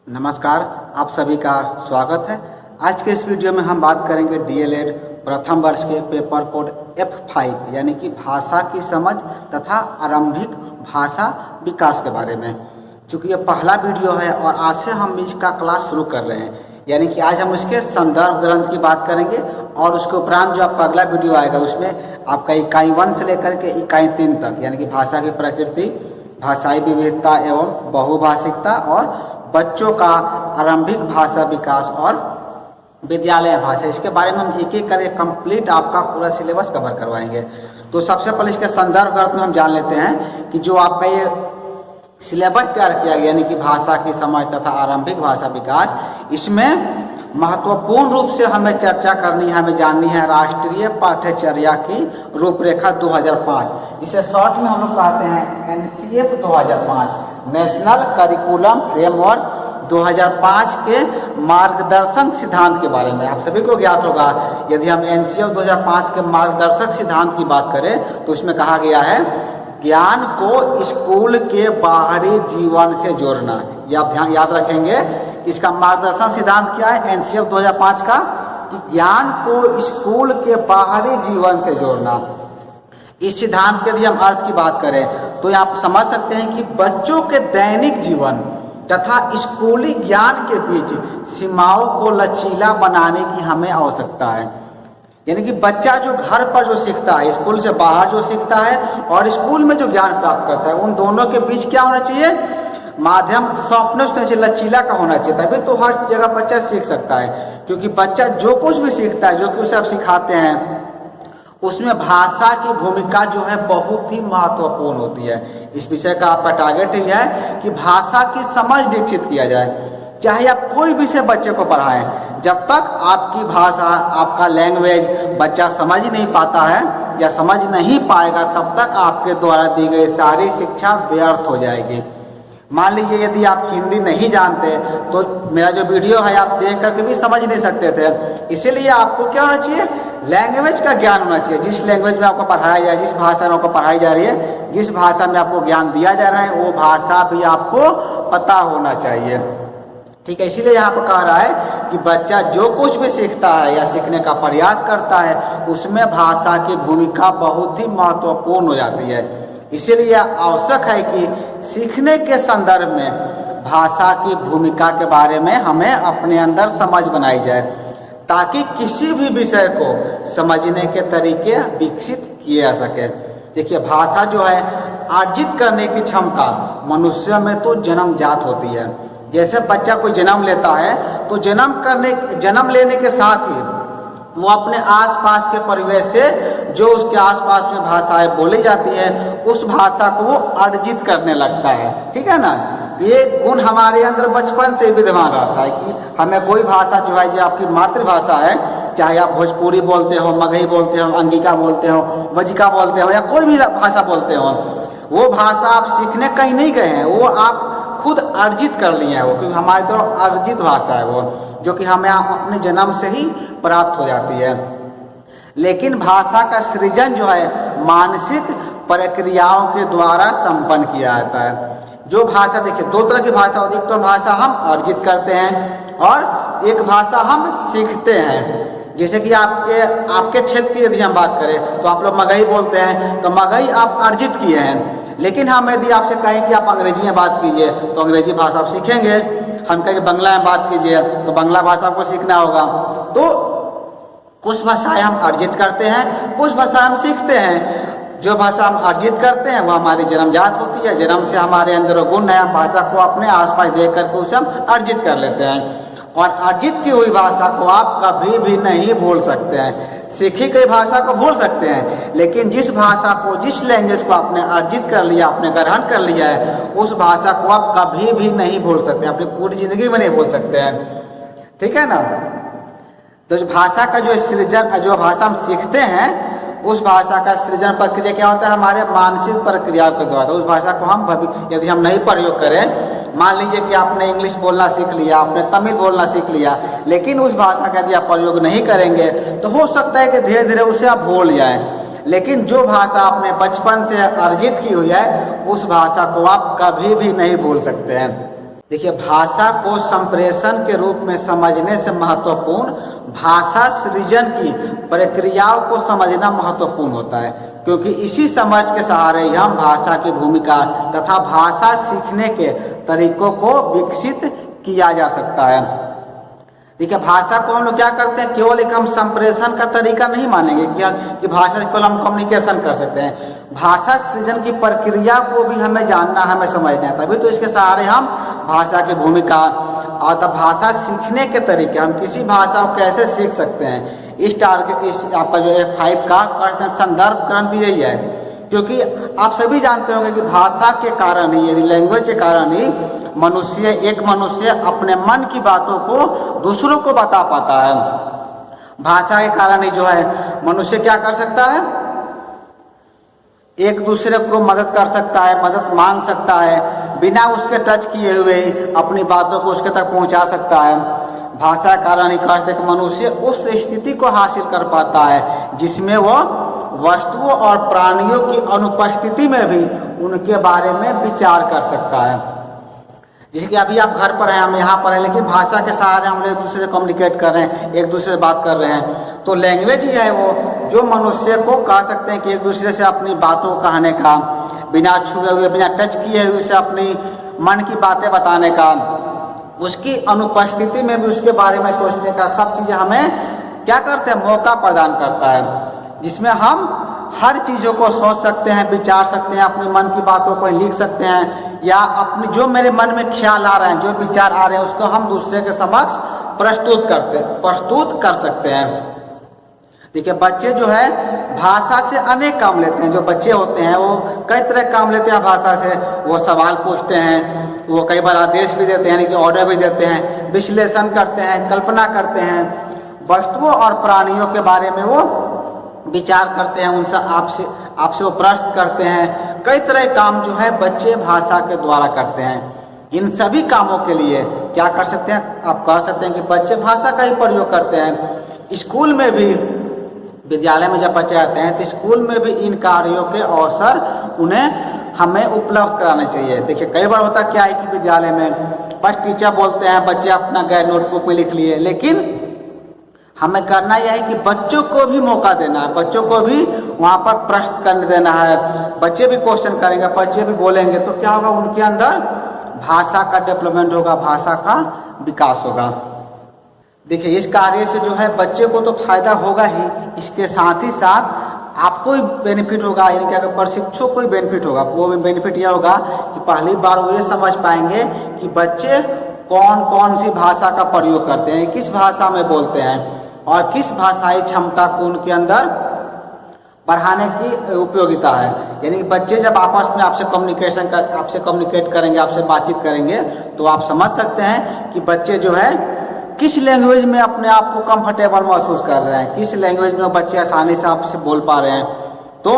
नमस्कार, आप सभी का स्वागत है। आज के इस वीडियो में हम बात करेंगे डीएलएड प्रथम वर्ष के पेपर कोड F5 यानी कि भाषा की समझ तथा आरंभिक भाषा विकास के बारे में। चूँकि ये पहला वीडियो है और आज से हम इसका क्लास शुरू कर रहे हैं, यानी कि आज हम उसके संदर्भ ग्रंथ की बात करेंगे और उसके उपरांत जो आपका अगला वीडियो आएगा उसमें आपका इकाई 1 से लेकर के इकाई 3 तक यानी कि भाषा की प्रकृति, भाषाई विविधता एवं बहुभाषिकता और बच्चों का आरंभिक भाषा विकास और विद्यालय भाषा, इसके बारे में हम एक एक करके कंप्लीट आपका पूरा सिलेबस कवर करवाएंगे। तो सबसे पहले इसके संदर्भ ग्रंथ में हम जान लेते हैं कि जो आपका ये सिलेबस तैयार किया गया यानी कि भाषा की समझ तथा आरंभिक भाषा विकास, इसमें महत्वपूर्ण रूप से हमें चर्चा करनी है, हमें जाननी है राष्ट्रीय पाठ्यचर्या की रूपरेखा 2005। इसे शॉर्ट में हम लोग कहते हैं NCF 2005, नेशनल करिकुलम फ्रेमवर्क 2005 के मार्गदर्शक सिद्धांत के बारे में। आप सभी को ज्ञात होगा, यदि हम NCF 2005 के मार्गदर्शक सिद्धांत की बात करें तो उसमें कहा गया है ज्ञान को स्कूल के बाहरी जीवन से जोड़ना। ये आप ध्यान याद रखेंगे। इसका मार्गदर्शक सिद्धांत क्या है NCF 2005 का, कि ज्ञान को स्कूल के बाहरी जीवन से जोड़ना। इस सिद्धांत के यदि हम अर्थ की बात करें तो आप समझ सकते हैं कि बच्चों के दैनिक जीवन तथा स्कूली ज्ञान के बीच सीमाओं को लचीला बनाने की हमें आवश्यकता है। यानी कि बच्चा जो घर पर जो सीखता है, स्कूल से बाहर जो सीखता है और स्कूल में जो ज्ञान प्राप्त करता है, उन दोनों के बीच क्या होना चाहिए, माध्यम सॉफ्टनेस होना चाहिए, लचीला का होना चाहिए, तभी तो हर जगह बच्चा सीख सकता है। क्योंकि बच्चा जो कुछ भी सीखता है, जो कुछ उसे आप सिखाते हैं, उसमें भाषा की भूमिका जो है बहुत ही महत्वपूर्ण होती है। इस विषय का आपका टारगेट ही है कि भाषा की समझ विकसित किया जाए। चाहे आप कोई विषय बच्चे को पढ़ाएं, जब तक आपकी भाषा, आपका लैंग्वेज बच्चा समझ ही नहीं पाता है या समझ नहीं पाएगा, तब तक आपके द्वारा दी गई सारी शिक्षा व्यर्थ हो जाएगी। मान लीजिए यदि आप हिंदी नहीं जानते तो मेरा जो वीडियो है आप देख करके भी समझ नहीं सकते थे। इसीलिए आपको क्या होना चाहिए, लैंग्वेज का ज्ञान होना चाहिए। जिस लैंग्वेज में आपको पढ़ाया जाए, जिस भाषा में आपको पढ़ाई जा रही है, जिस भाषा में आपको ज्ञान दिया जा रहा है, वो भाषा भी आपको पता होना चाहिए। ठीक है, इसीलिए यहाँ पर कह रहा है कि बच्चा जो कुछ भी सीखता है या सीखने का प्रयास करता है, उसमें भाषा की भूमिका बहुत ही महत्वपूर्ण हो जाती है। इसीलिए आवश्यक है कि सीखने के संदर्भ में भाषा की भूमिका के बारे में हमें अपने अंदर समझ बनाई जाए, ताकि किसी भी विषय को समझने के तरीके विकसित किए जा सके। देखिए, भाषा जो है अर्जित करने की क्षमता मनुष्य में तो जन्मजात होती है। जैसे बच्चा कोई जन्म लेता है तो जन्म लेने के साथ ही वो अपने आसपास के परिवेश से जो उसके आसपास में भाषाएं बोली जाती है, उस भाषा को वो अर्जित करने लगता है। ठीक है ना, ये गुण हमारे अंदर बचपन से विद्यमान रहता है कि हमें कोई भाषा जो है, जो आपकी मातृभाषा है, चाहे आप भोजपुरी बोलते हो, मगही बोलते हो, अंगिका बोलते हो, वजिका बोलते हो या कोई भी भाषा बोलते हो, वो भाषा आप सीखने कहीं नहीं गए हैं, वो आप खुद अर्जित कर लिए हैं। वो क्योंकि हमारी तो अर्जित भाषा है वो, जो कि हमें अपने जन्म से ही प्राप्त हो जाती है। लेकिन भाषा का सृजन जो है मानसिक प्रक्रियाओं के द्वारा संपन्न किया जाता है। जो भाषा, देखिए, दो तरह की भाषा होती है। एक तो भाषा हम अर्जित करते हैं और एक भाषा हम सीखते हैं। जैसे कि आपके क्षेत्र की यदि हम बात करें तो आप लोग मगही बोलते हैं, तो मगही आप अर्जित किए हैं। लेकिन हम यदि आपसे कहें कि आप अंग्रेजी में बात कीजिए तो अंग्रेजी भाषा आप सीखेंगे। हम कहें बंगला में बात कीजिए तो बंगला भाषा आपको सीखना होगा। तो कुछ भाषाएं हम अर्जित करते हैं, कुछ भाषा हम सीखते हैं। जो भाषा हम अर्जित करते हैं वो हमारी जन्मजात होती है, जन्म से हमारे अंदर वो गुण है, हम भाषा को अपने आसपास देख करके उसे हम अर्जित कर लेते हैं। और अर्जित की हुई भाषा को आप कभी भी नहीं भूल सकते हैं। सीखी गई भाषा को भूल सकते हैं, लेकिन जिस भाषा को, जिस लैंग्वेज को आपने अर्जित कर लिया, आपने ग्रहण कर लिया है, उस भाषा को आप कभी भी नहीं भूल सकते, अपनी पूरी जिंदगी में नहीं भूल सकते हैं। ठीक है ना। तो भाषा का जो सृजन, जो भाषा हम सीखते हैं, उस भाषा का सृजन प्रक्रिया क्या होता है, हमारे मानसिक प्रक्रियाओं के द्वारा। उस भाषा को हम यदि हम नहीं प्रयोग करें, मान लीजिए कि आपने इंग्लिश बोलना सीख लिया, आपने तमिल बोलना सीख लिया, लेकिन उस भाषा का यदि आप प्रयोग नहीं करेंगे तो हो सकता है कि धीरे धीरे उसे आप भूल जाएं। लेकिन जो भाषा आपने बचपन से अर्जित की हुई है, उस भाषा को आप कभी भी नहीं भूल सकते हैं। देखिए, भाषा को संप्रेषण के रूप में समझने से महत्वपूर्ण भाषा सृजन की प्रक्रियाओं को समझना महत्वपूर्ण होता है, क्योंकि इसी समझ के सहारे ही हम भाषा की भूमिका तथा भाषा सीखने के तरीकों को विकसित किया जा सकता है। देखिए, भाषा को हम लोग क्या करते हैं, केवल एक हम संप्रेषण का तरीका नहीं मानेंगे कि भाषा से केवल हम कम्युनिकेशन कर सकते हैं। भाषा सृजन की प्रक्रिया को भी हमें जानना, हमें समझना है, तभी तो इसके सहारे हम भाषा की भूमिका और तब भाषा सीखने के तरीके, हम किसी भाषा को कैसे सीख सकते हैं, इस आपका जो F5 का संदर्भ ग्रंथ यही है। क्योंकि आप सभी जानते होंगे कि भाषा के कारण ही, यदि लैंग्वेज के कारण ही एक मनुष्य अपने मन की बातों को दूसरों को बता पाता है। भाषा के कारण ही जो है मनुष्य क्या कर सकता है, एक दूसरे को मदद कर सकता है, मदद मांग सकता है, बिना उसके टच किए हुए ही अपनी बातों को उसके तक पहुंचा सकता है। भाषा के कारण ही कहते कि मनुष्य उस स्थिति को हासिल कर पाता है जिसमें वह वस्तुओं और प्राणियों की अनुपस्थिति में भी उनके बारे में विचार कर सकता है। जैसे कि अभी आप घर पर हैं, हम यहाँ पर हैं, लेकिन भाषा के सहारे हम एक दूसरे से कम्युनिकेट कर रहे हैं, एक दूसरे से बात कर रहे हैं। तो लैंग्वेज ही है वो जो मनुष्य को कह सकते हैं कि एक दूसरे से अपनी बातों को कहने का, बिना छुए हुए, बिना टच किए हुए उसे अपनी मन की बातें बताने का, उसकी अनुपस्थिति में भी उसके बारे में सोचने का, सब चीज़ें हमें क्या करते हैं, मौका प्रदान करता है, जिसमें हम हर चीज़ों को सोच सकते हैं, विचार सकते हैं, अपनी मन की बातों को लिख सकते हैं, या अपनी जो मेरे मन में ख्याल आ रहे हैं, जो विचार आ रहे हैं, उसको हम दूसरे के समक्ष प्रस्तुत कर सकते हैं। देखिए, बच्चे जो है भाषा से अनेक काम लेते हैं। जो बच्चे होते हैं वो कई तरह काम लेते हैं भाषा से। वो सवाल पूछते हैं, वो कई बार आदेश भी देते हैं, यानी कि ऑर्डर भी देते हैं, विश्लेषण करते हैं, कल्पना करते हैं, वस्तुओं और प्राणियों के बारे में वो विचार करते हैं, उनसे आपसे वो प्रश्न करते हैं। कई तरह के काम जो है बच्चे भाषा के द्वारा करते हैं। इन सभी कामों के लिए क्या कर सकते हैं, आप कह सकते हैं कि बच्चे भाषा का ही प्रयोग करते हैं। स्कूल में भी, विद्यालय में जब बच्चे आते हैं तो स्कूल में भी इन कार्यों के अवसर उन्हें हमें उपलब्ध कराने चाहिए। देखिए, कई बार होता क्या है कि विद्यालय में बस टीचर बोलते हैं, बच्चे अपना गए नोटबुक में लिख लिए, लेकिन हमें करना यह है कि बच्चों को भी मौका देना है, बच्चों को भी वहाँ पर प्रश्न करने देना है। बच्चे भी क्वेश्चन करेंगे, बच्चे भी बोलेंगे, तो क्या होगा, उनके अंदर भाषा का डेवलपमेंट होगा, भाषा का विकास होगा। देखिए, इस कार्य से जो है बच्चे को तो फायदा होगा ही, इसके साथ ही साथ आपको भी बेनिफिट होगा, यानी कि अगर प्रशिक्षक को भी बेनिफिट होगा। वो बेनिफिट यह होगा कि पहली बार वो ये समझ पाएंगे कि बच्चे कौन कौन सी भाषा का प्रयोग करते हैं, किस भाषा में बोलते हैं, और किस भाषाई क्षमता को उनके अंदर बढ़ाने की उपयोगिता है। यानी कि बच्चे जब आपस में आपसे कम्युनिकेट करेंगे, आपसे बातचीत करेंगे, तो आप समझ सकते हैं कि बच्चे जो है किस लैंग्वेज में अपने आप को कंफर्टेबल महसूस कर रहे हैं, किस लैंग्वेज में बच्चे आसानी से आपसे बोल पा रहे हैं। तो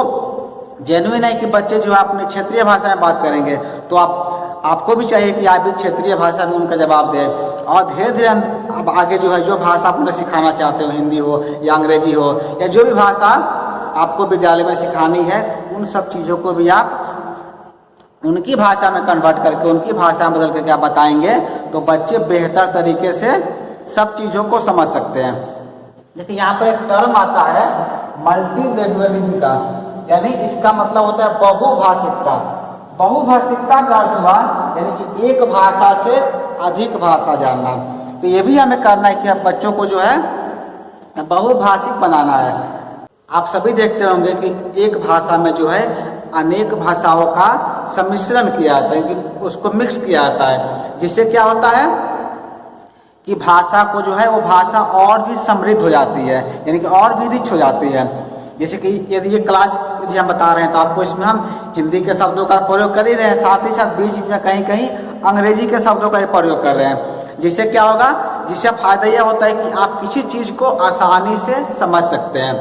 जेन्युइन है कि बच्चे जो है अपने क्षेत्रीय भाषा में बात करेंगे, तो आपको भी चाहिए कि आप भी क्षेत्रीय भाषा में उनका जवाब दें। और धीरे धीरे अब आगे जो है जो भाषा आप उन्हें सिखाना चाहते हो, हिंदी हो या अंग्रेजी हो या जो भी भाषा आपको विद्यालय में सिखानी है, उन सब चीज़ों को भी आप उनकी भाषा में कन्वर्ट करके, उनकी भाषा में बदल करके आप बताएंगे, तो बच्चे बेहतर तरीके से सब चीज़ों को समझ सकते हैं। देखिए, यहाँ पर एक टर्म आता है मल्टीलैंग्वेलिज्म का, यानी इसका मतलब होता है बहुभाषिकता। बहुभाषिकता का अर्थ हुआ यानी कि एक भाषा से अधिक भाषा जानना। तो ये भी हमें करना है कि अब बच्चों को जो है बहुभाषिक बनाना है। आप सभी देखते होंगे कि एक भाषा में जो है अनेक भाषाओं का सम्मिश्रण किया जाता है, कि उसको मिक्स किया जाता है, जिससे क्या होता है कि भाषा को जो है वो भाषा और भी समृद्ध हो जाती है, यानी कि और भी रिच हो जाती है। जैसे कि यदि ये क्लास यदि हम बता रहे हैं तो आपको इसमें हम हिंदी के शब्दों का प्रयोग कर ही रहे हैं, साथ ही साथ बीच में कहीं कहीं अंग्रेजी के शब्दों का ही प्रयोग कर रहे हैं। जिससे क्या होगा, जिससे फायदा यह होता है कि आप किसी चीज़ को आसानी से समझ सकते हैं।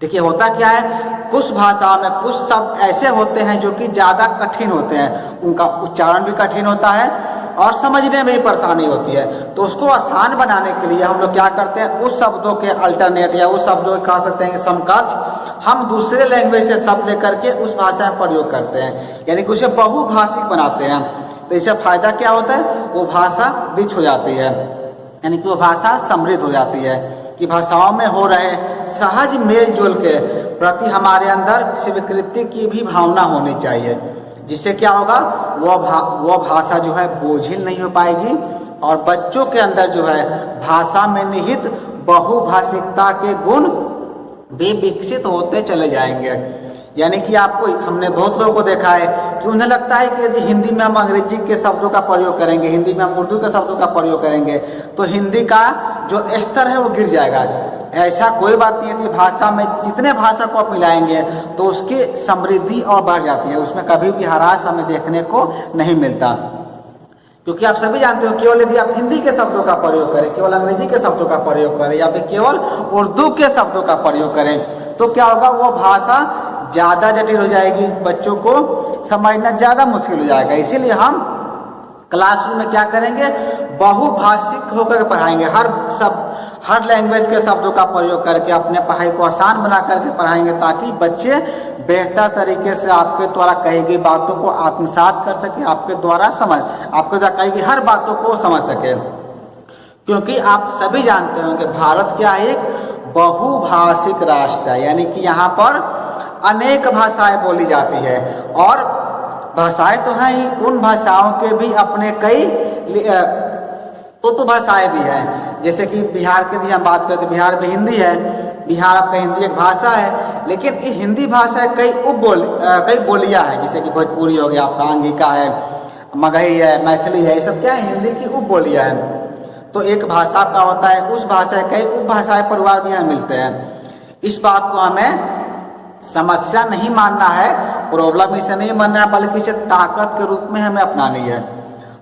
देखिए, होता क्या है, कुछ भाषाओं में कुछ शब्द ऐसे होते हैं जो कि ज़्यादा कठिन होते हैं, उनका उच्चारण भी कठिन होता है और समझने में भी परेशानी होती है। तो उसको आसान बनाने के लिए हम लोग क्या करते हैं, उस शब्दों के अल्टरनेट या उस शब्दों के कह सकते हैं कि समकक्ष हम दूसरे लैंग्वेज से शब्द लेकर के उस भाषा में प्रयोग करते हैं, यानी कि उसे बहुभाषिक बनाते हैं। तो इससे फायदा क्या होता है, वो भाषा रिच हो जाती है, यानी कि वो भाषा समृद्ध हो जाती है कि भाषाओं में हो रहे सहज मेल जोल के प्रति हमारे अंदर स्वीकृति की भी भावना होनी चाहिए, जिससे क्या होगा, वह भाषा जो है बोझिल नहीं हो पाएगी और बच्चों के अंदर जो है भाषा में निहित बहुभाषिकता के गुण भी विकसित होते चले जाएंगे। यानी कि आपको, हमने बहुत लोगों को देखा है कि उन्हें लगता है कि यदि हिंदी में हम अंग्रेजी के शब्दों का प्रयोग करेंगे, हिंदी में हम उर्दू के शब्दों का प्रयोग करेंगे तो हिंदी का जो स्तर है वो गिर जाएगा। ऐसा कोई बात नहीं है कि भाषा में जितने भाषा को आप मिलाएंगे तो उसकी समृद्धि और बढ़ जाती है, उसमें कभी भी ह्रास हमें देखने को नहीं मिलता। क्योंकि आप सभी जानते हो केवल यदि आप हिंदी के शब्दों का प्रयोग करें, केवल अंग्रेजी के शब्दों का प्रयोग करें या फिर केवल उर्दू के शब्दों का प्रयोग करें तो क्या होगा, वो भाषा ज़्यादा जटिल हो जाएगी, बच्चों को समझना ज़्यादा मुश्किल हो जाएगा। इसीलिए हम क्लासरूम में क्या करेंगे, बहुभाषिक होकर पढ़ाएंगे, हर लैंग्वेज के शब्दों का प्रयोग करके अपने पढ़ाई को आसान बना करके पढ़ाएंगे, ताकि बच्चे बेहतर तरीके से आपके द्वारा कही गई बातों को आत्मसात कर सके, आपके द्वारा कही गई हर बातों को समझ सके। क्योंकि आप सभी जानते हो कि भारत क्या है, एक बहुभाषिक राष्ट्र है, यानी कि यहाँ पर अनेक भाषाएं बोली जाती है और भाषाएं तो हैं ही, उन भाषाओं के भी अपने कई उपभाषाएं भी हैं। जैसे कि बिहार की यदि हम बात करें तो बिहार में हिंदी है, बिहार आपका हिंदी एक भाषा है, लेकिन इस हिंदी भाषा कई बोलियां हैं, जैसे कि भोजपुरी हो गया, आपका अंगिका है, मगही है, मैथिली है, ये सब क्या है, हिंदी की उप बोलियां हैं। तो एक भाषा का होता है, उस भाषा कई उपभाषाएं परिवार भी यहाँ मिलते हैं। इस बात को हमें समस्या नहीं मानना है, प्रॉब्लम इसे नहीं मानना है, बल्कि इसे ताकत के रूप में हमें अपनानी है।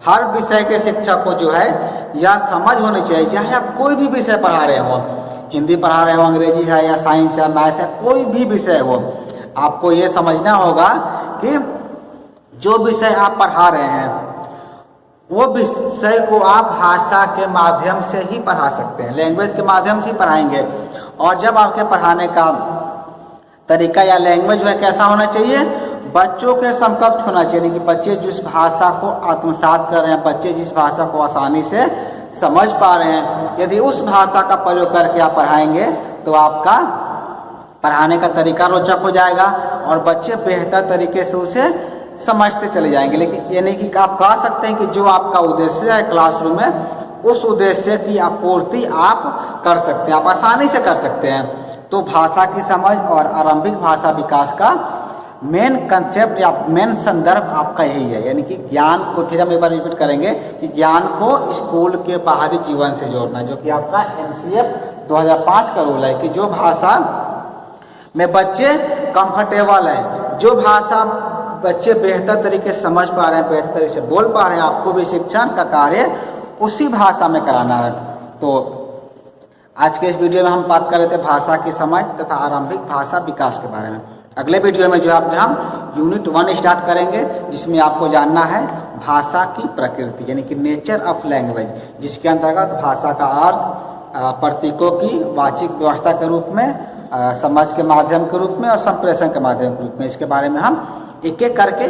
हर विषय के शिक्षक को जो है यह समझ होनी चाहिए, चाहे आप कोई भी विषय पढ़ा रहे हो, हिंदी पढ़ा रहे हो, अंग्रेजी है या साइंस है, मैथ है, कोई भी विषय हो, आपको ये समझना होगा कि जो विषय आप पढ़ा रहे हैं वो विषय को आप भाषा के माध्यम से ही पढ़ा सकते हैं, लैंग्वेज के माध्यम से ही पढ़ाएंगे। और जब आपके पढ़ाने का तरीका या लैंग्वेज में कैसा होना चाहिए, बच्चों के समकक्ष होना चाहिए, कि बच्चे जिस भाषा को आत्मसात कर रहे हैं, बच्चे जिस भाषा को आसानी से समझ पा रहे हैं, यदि उस भाषा का प्रयोग करके आप पढ़ाएंगे तो आपका पढ़ाने का तरीका रोचक हो जाएगा और बच्चे बेहतर तरीके से उसे समझते चले जाएंगे। लेकिन ये नहीं कि आप कह सकते हैं कि जो आपका उद्देश्य है क्लासरूम में, उस उद्देश्य की आपूर्ति आप कर सकते हैं, आप आसानी से कर सकते हैं। तो भाषा की समझ और आरंभिक भाषा विकास का मेन कंसेप्ट या मेन संदर्भ आपका यही है, यानी कि ज्ञान को, फिर हम एक बार रिपीट करेंगे कि ज्ञान को स्कूल के बाहरी जीवन से जोड़ना, जो कि आपका NCF 2005 का रूल है कि जो भाषा में बच्चे कंफर्टेबल हैं, जो भाषा बच्चे बेहतर तरीके से समझ पा रहे हैं, बेहतर तरीके से बोल पा रहे हैं, आपको भी शिक्षण का कार्य उसी भाषा में कराना है। तो आज के इस वीडियो में हम बात कर रहे थे भाषा की समझ तथा आरंभिक भाषा विकास के बारे में। अगले वीडियो में जो है हम यूनिट 1 स्टार्ट करेंगे, जिसमें आपको जानना है भाषा की प्रकृति, यानी कि नेचर ऑफ लैंग्वेज, जिसके अंतर्गत भाषा का अर्थ प्रतीकों की वाचिक व्यवस्था के रूप में, समझ के माध्यम के रूप में और संप्रेषण के माध्यम के रूप में, इसके बारे में हम एक एक करके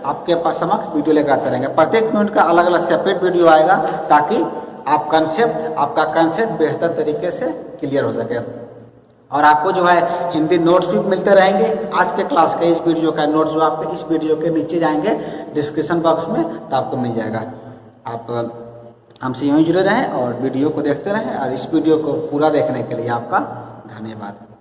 आपके पास समक्ष वीडियो लेकर आते रहेंगे। प्रत्येक यूनिट का अलग अलग सेपरेट वीडियो आएगा, ताकि आपका कंसेप्ट बेहतर तरीके से क्लियर हो सके। और आपको जो है हिंदी नोट्स भी मिलते रहेंगे। आज के क्लास का इस वीडियो का नोट्स जो आपको इस वीडियो के नीचे जाएंगे डिस्क्रिप्शन बॉक्स में, तो आपको मिल जाएगा। आप हमसे यूँ जुड़े रहें और वीडियो को देखते रहें, और इस वीडियो को पूरा देखने के लिए आपका धन्यवाद।